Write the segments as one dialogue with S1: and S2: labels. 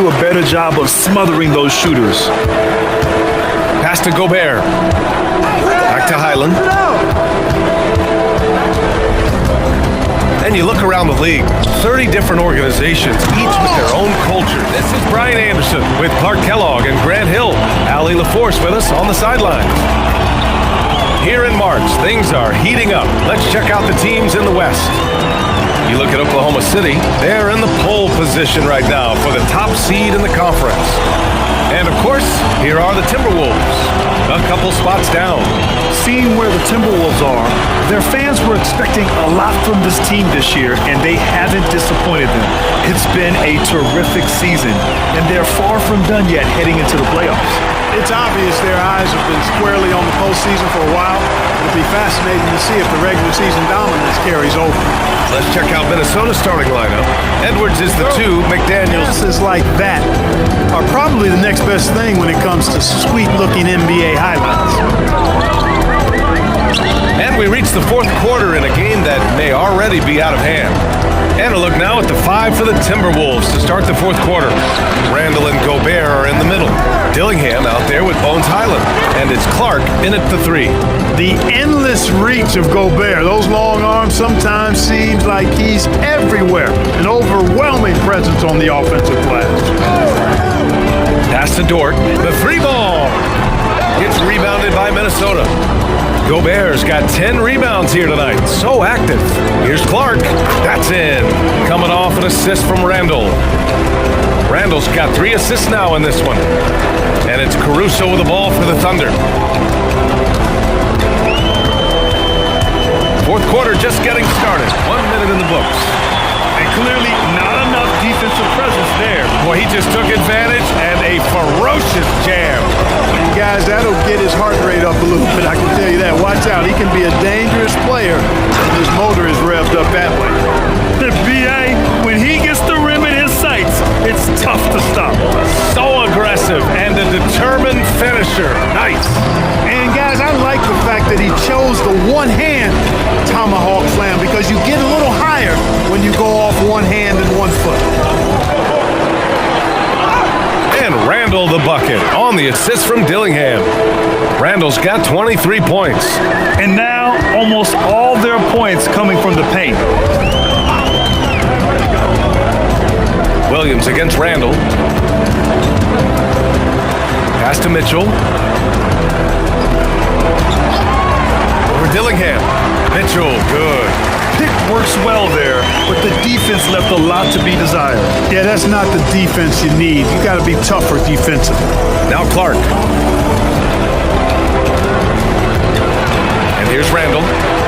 S1: do a better job of smothering those shooters.
S2: Pass to Gobert. Back to Highland. And you look around the league, 30 different organizations, each with their own culture. This is Brian Anderson with Clark Kellogg and Grant Hill. Allie LaForce with us on the sidelines. Here in March, things are heating up. Let's check out the teams in the West. You look at Oklahoma City, they're in the pole position right now for the top seed in the conference. And of course, here are the Timberwolves, a couple spots down.
S1: Seeing where the Timberwolves are, their fans were expecting a lot from this team this year, and they haven't disappointed them. It's been a terrific season, and they're far from done yet heading into the playoffs.
S3: It's obvious their eyes have been squarely on the postseason for a while. It'll be fascinating to see if the regular season dominance carries over.
S2: Let's check out Minnesota's starting lineup. Edwards is the 2, McDaniels.
S3: Passes like that are probably the next best thing when it comes to sweet-looking NBA highlights.
S2: And we reach the fourth quarter in a game that may already be out of hand. And a look now at the 5 for the Timberwolves to start the fourth quarter. Randall and Gobert are in the middle. Dillingham out there with Bones Highland. And it's Clark in at the 3.
S3: The endless reach of Gobert. Those long arms sometimes seems like he's everywhere. An overwhelming presence on the offensive glass.
S2: Pass to Dort. The 3 ball gets rebounded by Minnesota. Gobert's got 10 rebounds here tonight. So active. Here's Clark. That's in. Coming off an assist from Randall. Randall's got 3 assists now in this one. And it's Caruso with the ball for the Thunder. Fourth quarter just getting started. 1 minute in the books.
S1: And clearly not enough defensive presence there.
S2: Boy, he just took advantage and a ferocious jam.
S3: And guys, that'll get his heart rate up a little bit, I can tell you that. Watch out, he can be a dangerous player when his motor is revved up that way.
S1: The BA, when he gets the rim in his sights, it's tough to stop.
S2: So aggressive and a determined finisher. Nice.
S3: And guys, I like the fact that he chose the one-hand tomahawk slam because you get a little higher when you go off one hand and 1 foot.
S2: And Randall the bucket on the assist from Dillingham. Randall's got 23 points.
S1: And now almost all their points coming from the paint.
S2: Williams against Randall. Pass to Mitchell. Over Dillingham. Mitchell, good.
S1: Pick works well there, but the defense left a lot to be desired.
S3: Yeah, that's not the defense you need. You got to be tougher defensively.
S2: Now Clark. And here's Randall.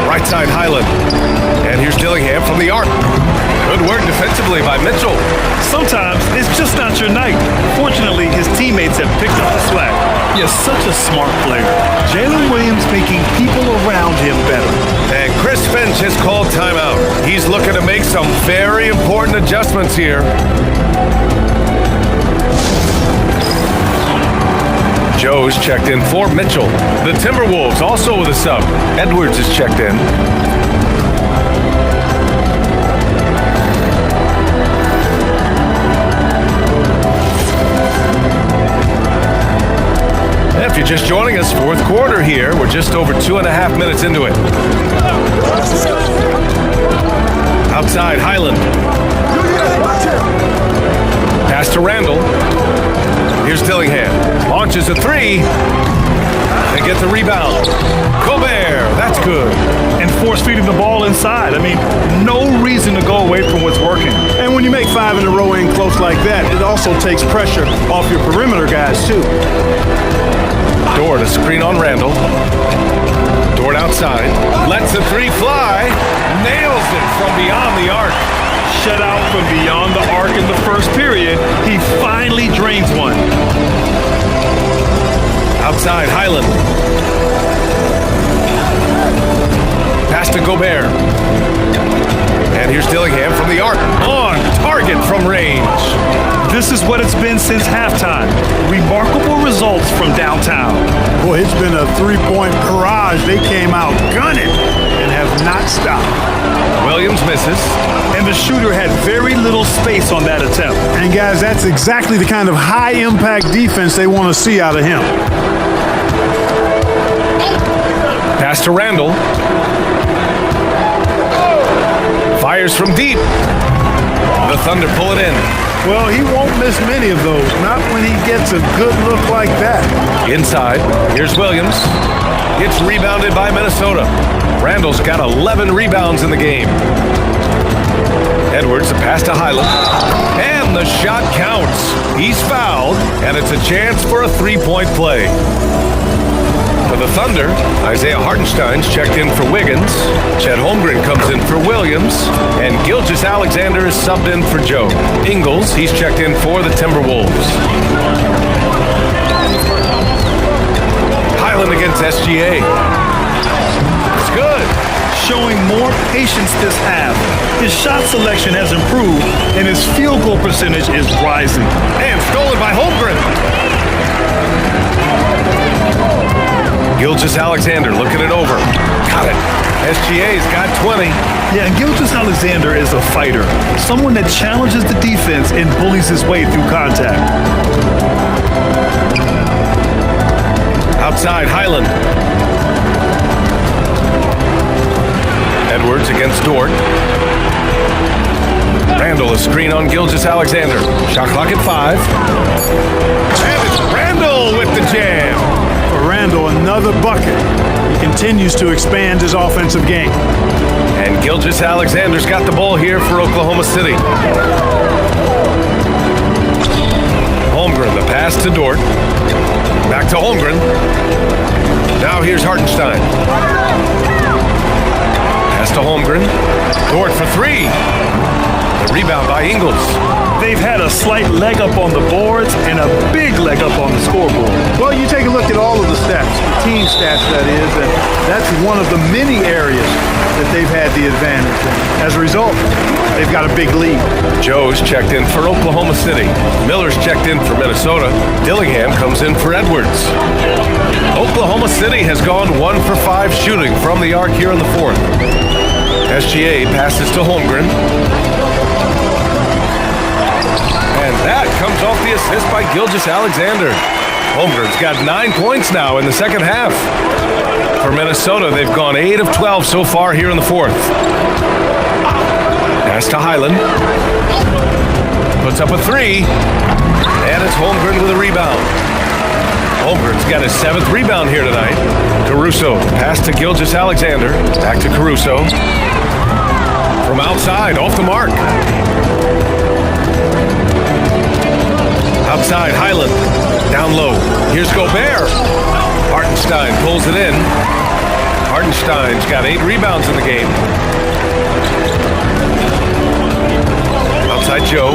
S2: Right side Highland. And here's Dillingham from the arc. Good work defensively by Mitchell.
S1: Sometimes it's just not your night. Fortunately, his teammates have picked up the slack. You're such a smart player. Jalen Williams making people around him better.
S2: And Chris Finch has called timeout. He's looking to make some very important adjustments here. Joe's checked in for Mitchell. The Timberwolves also with a sub. Edwards is checked in. If you're just joining us, fourth quarter here. We're just over 2.5 minutes into it. Outside, Highland. Pass to Randall. Here's Dillingham. Launches a 3. They get the rebound. Gobert, that's good.
S1: And force-feeding the ball inside. I mean, no reason to go away from what's working.
S3: And when you make 5 in a row in close like that, it also takes pressure off your perimeter guys, too.
S2: Dort, a screen on Randall. Dort outside. Lets the 3 fly. Nails it from beyond the arc.
S1: Shut out from beyond the arc in the first period. He finally drains one.
S2: Outside, Highland. Pass to Gobert. And here's Dillingham from the arc. On target from range.
S1: This is what it's been since halftime. Remarkable results from downtown.
S3: Boy, it's been a 3-point barrage. They came out gunning and have not stopped.
S2: Williams misses.
S1: and the shooter had very little space on that attempt.
S3: And guys, that's exactly the kind of high-impact defense they want to see out of him.
S2: Pass to Randall. Fires from deep. The Thunder pull it in.
S3: Well, he won't miss many of those, not when he gets a good look like that.
S2: Inside, here's Williams. It's rebounded by Minnesota. Randall's got 11 rebounds in the game. Edwards, a pass to Highland. And the shot counts. He's fouled, and it's a chance for a three-point play. For the Thunder, Isaiah Hartenstein's checked in for Wiggins. Chet Holmgren comes in for Williams. And Gilgeous-Alexander is subbed in for Joe. Ingles, he's checked in for the Timberwolves. Highland against SGA. It's good.
S1: Showing more patience this half. His shot selection has improved, and his field goal percentage is rising.
S2: And stolen by Holmgren. Gilgeous-Alexander looking it over. Got it. SGA's got 20.
S1: Yeah, and Gilgeous-Alexander is a fighter. Someone that challenges the defense and bullies his way through contact.
S2: Outside, Highland. Edwards against Dort. Randall, a screen on Gilgeous-Alexander. Shot clock at 5. And it's Randall with the jam.
S3: For Randall, another bucket. He continues to expand his offensive game.
S2: And Gilgeous-Alexander's got the ball here for Oklahoma City. Holmgren, the pass to Dort. Back to Holmgren. Now here's Hartenstein. Pass to Holmgren. Dort for 3. The rebound by Ingles.
S1: They've had a slight leg up on the boards and a big leg up on the scoreboard.
S3: Well, you take a look at all of the stats, the team stats that is, and that's one of the many areas that they've had the advantage. And as a result, they've got a big lead.
S2: Joe's checked in for Oklahoma City. Miller's checked in for Minnesota. Dillingham comes in for Edwards. Oklahoma City has gone 1 for 5 shooting from the arc here in the 4th. SGA passes to Holmgren. And that comes off the assist by Gilgeous-Alexander. Holmgren's got 9 points now in the second half. For Minnesota, they've gone 8 of 12 so far here in the 4th. Pass to Highland. Puts up a 3. And it's Holmgren with a rebound. Holmgren's got his 7th rebound here tonight. Caruso, pass to Gilgeous-Alexander. Back to Caruso. From outside, off the mark. Outside, Highland. Down low. Here's Gobert. Hartenstein pulls it in. Hartenstein's got 8 rebounds in the game. Outside Joe.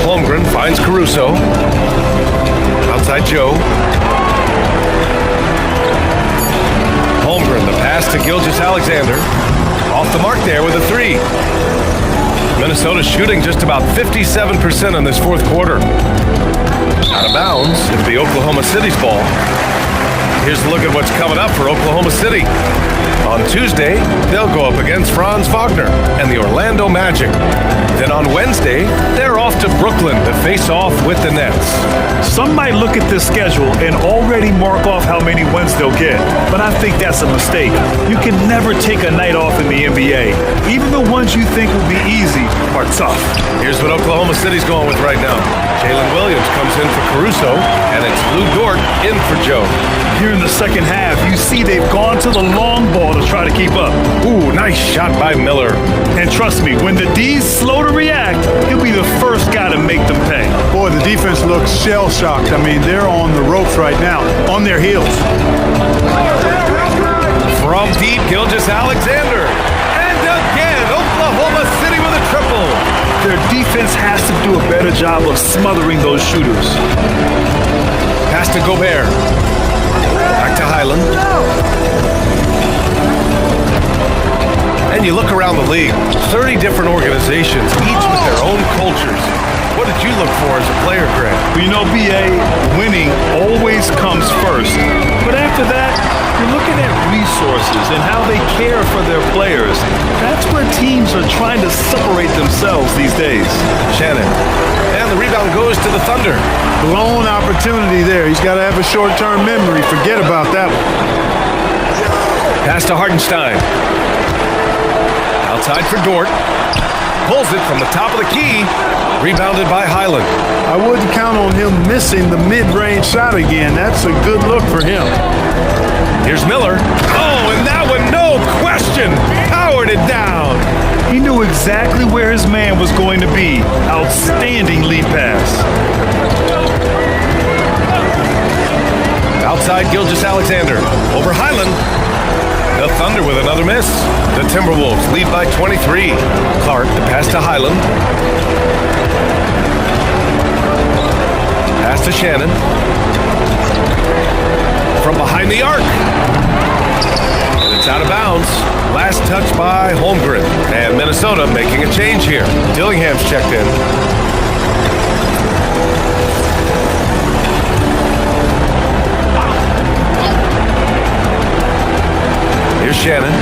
S2: Holmgren finds Caruso. Outside Joe. Holmgren, the pass to Gilgeous-Alexander. Off the mark there with a 3. Minnesota shooting just about 57% in this 4th quarter. Out of bounds, it'll be Oklahoma City's ball. Here's a look at what's coming up for Oklahoma City. On Tuesday, they'll go up against Franz Wagner and the Orlando Magic. Then on Wednesday, they're off to Brooklyn to face off with the Nets.
S1: Some might look at this schedule and already mark off how many wins they'll get, but I think that's a mistake. You can never take a night off in the NBA. Even the ones you think will be easy are tough.
S2: Here's what Oklahoma City's going with right now. Jalen Williams comes in for Caruso, and it's Lou Dort in for Joe.
S1: Here in the second half, you see they've gone to the long ball to try to keep up.
S2: Ooh, nice shot by Miller.
S1: And trust me, when the D's slow to react, he'll be the first guy to make them pay.
S3: Boy, the defense looks shell-shocked. I mean, they're on the ropes right now, on their heels.
S2: From deep, Gilgeous-Alexander. And again, Oklahoma City with a triple.
S1: Their defense has to do a better job of smothering those shooters.
S2: Pass to Gobert. Back to Highland. And you look around the league, 30 different organizations, each with their own cultures. What did you look for as a player, Grant?
S1: Well, you know, BA, winning always comes first. But after that, You're looking at resources and how they care for their players. That's where teams are trying to separate themselves these days.
S2: Shannon. And the rebound goes to the Thunder.
S3: Blown opportunity there. He's got to have a short-term memory. Forget about that one.
S2: Pass to Hartenstein. Outside for Dort. Pulls it from the top of the key. Rebounded by Highland.
S3: I wouldn't count on him missing the mid-range shot again. That's a good look for him.
S2: Here's Miller. Oh, and that one, no question, powered it down.
S1: He knew exactly where his man was going to be. Outstanding lead pass.
S2: Outside Gilgeous-Alexander. Over Highland. The Thunder with another miss. The Timberwolves lead by 23. Clark, the pass to Highland. Pass to Shannon. From behind the arc. And it's out of bounds. Last touch by Holmgren. And Minnesota making a change here. Dillingham's checked in. Here's Shannon.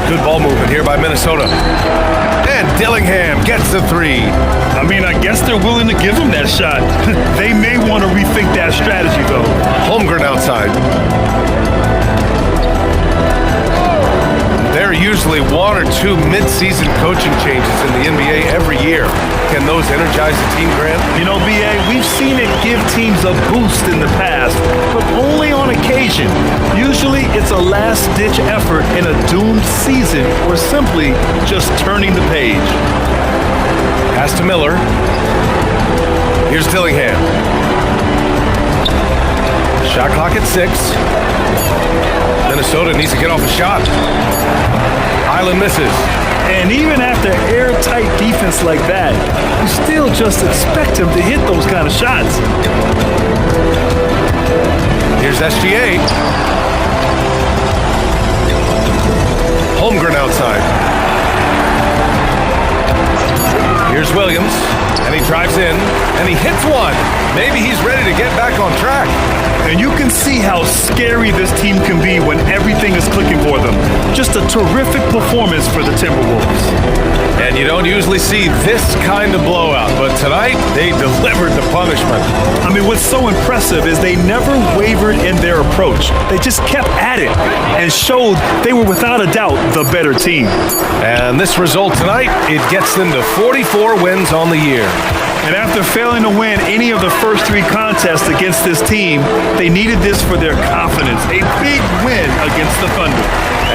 S2: Good ball movement here by Minnesota. And Dillingham gets the three.
S1: I mean, I guess they're willing to give him that shot. They may want to rethink that strategy, though.
S2: Holmgren outside. There are usually one or two mid-season coaching changes in the NBA every year. Can those energize the team, Grant?
S1: You know, B.A., we've seen it give teams a boost in the past, but only on occasion. Usually it's a last-ditch effort in a doomed season or simply just turning the page.
S2: Pass to Miller. Here's Dillingham. Shot clock at 6. Minnesota needs to get off a shot. Highland misses.
S1: And even after airtight defense like that, you still just expect him to hit those kind of shots.
S2: Here's SGA. Holmgren outside. Here's Williams, and he drives in, and he hits one. Maybe he's ready to get back on track.
S1: And you can see how scary this team can be when everything is clicking for them. Just a terrific performance for the Timberwolves.
S2: And you don't usually see this kind of blowout, but tonight they delivered the punishment.
S1: I mean, what's so impressive is they never wavered in their approach. They just kept at it and showed they were without a doubt the better team.
S2: And this result tonight, it gets them to 44 wins on the year.
S1: And after failing to win any of the first 3 contests against this team, they needed this for their confidence. A big win against the Thunder.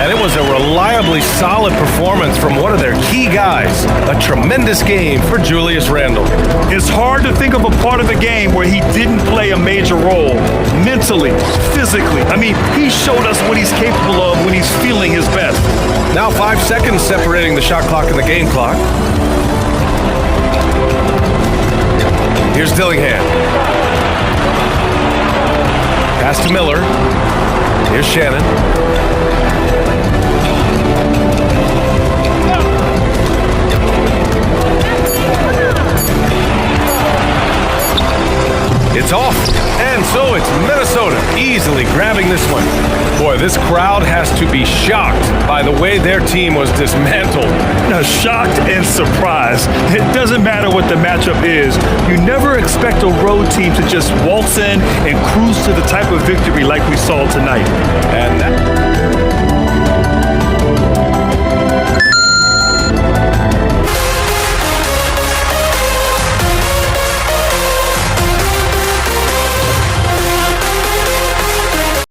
S2: And it was a reliably solid performance from one of their key guys. A tremendous game for Julius Randle.
S1: It's hard to think of a part of the game where he didn't play a major role. Mentally, physically. I mean, he showed us what he's capable of when he's feeling his best.
S2: Now 5 seconds separating the shot clock and the game clock. Here's Dillingham. Pass to Miller. Here's Shannon. It's off. And so it's Minnesota easily grabbing this one. Boy, this crowd has to be shocked by the way their team was dismantled.
S1: Now, shocked and surprised. It doesn't matter what the matchup is. You never expect a road team to just waltz in and cruise to the type of victory like we saw tonight.
S2: And that